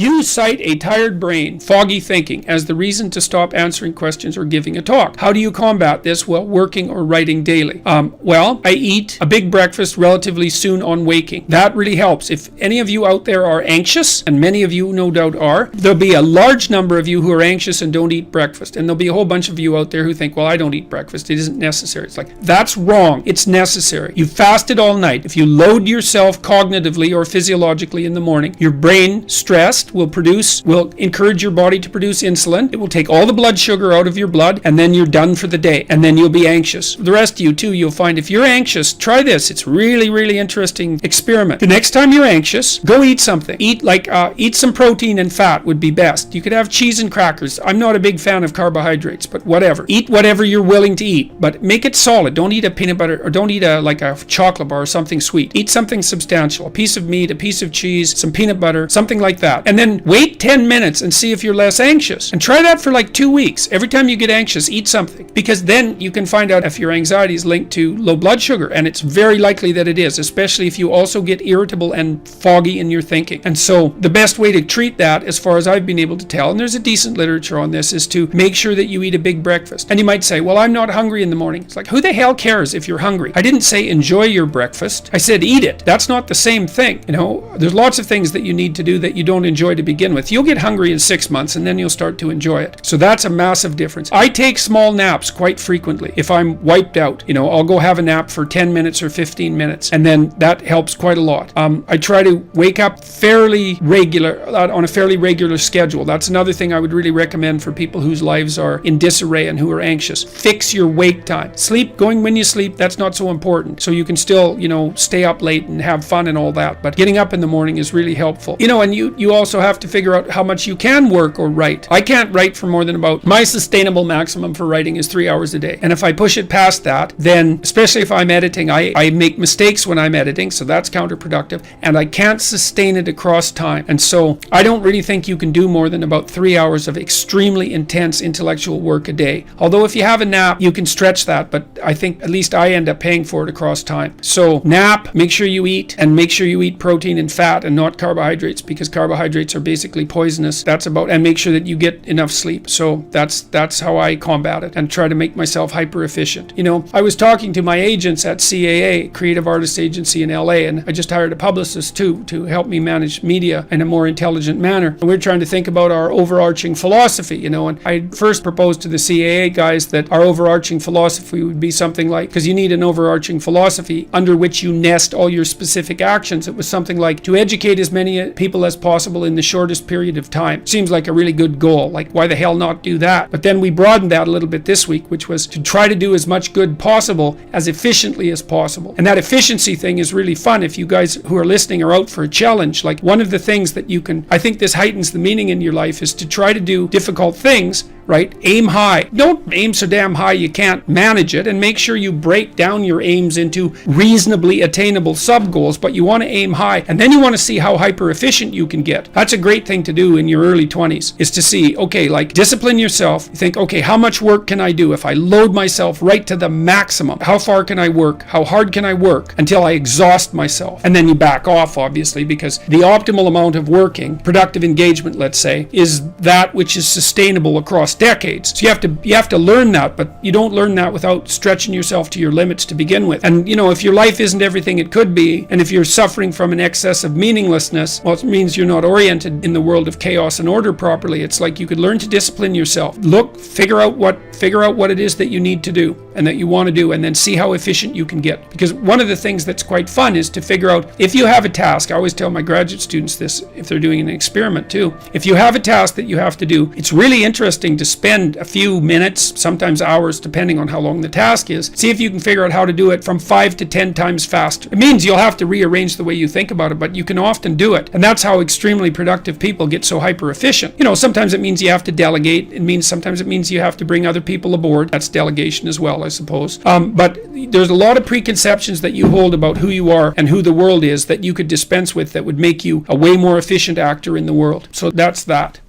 You cite a tired brain, foggy thinking, as the reason to stop answering questions or giving a talk. How do you combat this while working or writing daily? Well, I eat a big breakfast relatively soon on waking. That really helps. If any of you out there are anxious, and many of you no doubt are, there'll be a large number of you who are anxious and don't eat breakfast. And there'll be a whole bunch of you out there who think, well, I don't eat breakfast. It isn't necessary. It's like, that's wrong. It's necessary. You fasted all night. If you load yourself cognitively or physiologically in the morning, your brain, stressed, will encourage your body to produce insulin. It will take all the blood sugar out of your blood, and then you're done for the day. And then you'll be anxious. The rest of you too, you'll find if you're anxious, try this. It's really, really interesting experiment. The next time you're anxious, go eat something. Eat some protein and fat would be best. You could have cheese and crackers. I'm not a big fan of carbohydrates, but whatever. Eat whatever you're willing to eat, but make it solid. Don't eat a peanut butter, or don't eat a chocolate bar or something sweet. Eat something substantial. A piece of meat, a piece of cheese, some peanut butter, something like that. And then wait 10 minutes and see if you're less anxious. And try that for like 2 weeks. Every time you get anxious, eat something. Because then you can find out if your anxiety is linked to low blood sugar. And it's very likely that it is, especially if you also get irritable and foggy in your thinking. And so the best way to treat that, as far as I've been able to tell, and there's a decent literature on this, is to make sure that you eat a big breakfast. And you might say, well, I'm not hungry in the morning. It's like, who the hell cares if you're hungry? I didn't say enjoy your breakfast. I said eat it. That's not the same thing. There's lots of things that you need to do that you don't enjoy to begin with. You'll get hungry in 6 months and then you'll start to enjoy it. So that's a massive difference. I take small naps quite frequently. If I'm wiped out, I'll go have a nap for 10 minutes or 15 minutes, and then that helps quite a lot. I try to wake up on a fairly regular schedule. That's another thing I would really recommend for people whose lives are in disarray and who are anxious. Fix your wake time. Going when you sleep, that's not so important. So you can still, stay up late and have fun and all that. But getting up in the morning is really helpful. And you also have to figure out how much you can work or write. I can't write for more than my sustainable maximum for writing is 3 hours a day. And if I push it past that, then, especially if I'm editing, I make mistakes when I'm editing, so that's counterproductive. And I can't sustain it across time. And so I don't really think you can do more than about 3 hours of extremely intense intellectual work a day. Although if you have a nap, you can stretch that, but I think at least I end up paying for it across time. So nap, make sure you eat, and make sure you eat protein and fat and not carbohydrates, because carbohydrates are basically poisonous. And make sure that you get enough sleep. So that's how I combat it and try to make myself hyper efficient. I was talking to my agents at CAA, Creative Artists Agency in LA, and I just hired a publicist too to help me manage media in a more intelligent manner. And we're trying to think about our overarching philosophy, and I first proposed to the CAA guys that our overarching philosophy would be something like, because you need an overarching philosophy under which you nest all your specific actions. It was something like to educate as many people as possible in the shortest period of time. Seems like a really good goal. Like, why the hell not do that? But then we broadened that a little bit this week, which was to try to do as much good possible as efficiently as possible. And that efficiency thing is really fun. If you guys who are listening are out for a challenge, like one of the things that I think this heightens the meaning in your life, is to try to do difficult things, right? Aim high. Don't aim so damn high you can't manage it, and make sure you break down your aims into reasonably attainable sub-goals, but you want to aim high, and then you want to see how hyper efficient you can get. That's a great thing to do in your early 20s, is to see, okay, like discipline yourself. You think, okay, how much work can I do if I load myself right to the maximum? How far can I work? How hard can I work until I exhaust myself? And then you back off, obviously, because the optimal amount of working, productive engagement, let's say, is that which is sustainable across decades. So you have to learn that, but you don't learn that without stretching yourself to your limits to begin with. And if your life isn't everything it could be, and if you're suffering from an excess of meaninglessness, well, it means you're not oriented in the world of chaos and order properly. It's like you could learn to discipline yourself. Figure out what it is that you need to do and that you want to do, and then see how efficient you can get. Because one of the things that's quite fun is to figure out, if you have a task, I always tell my graduate students this if they're doing an experiment too, if you have a task that you have to do, it's really interesting to spend a few minutes, sometimes hours, depending on how long the task is. See if you can figure out how to do it from 5 to 10 times faster. It means you'll have to rearrange the way you think about it, but you can often do it. And that's how extremely productive people get so hyper efficient. Sometimes it means you have to delegate. Sometimes it means you have to bring other people aboard. That's delegation as well, I suppose. But there's a lot of preconceptions that you hold about who you are and who the world is that you could dispense with, that would make you a way more efficient actor in the world. So that's that.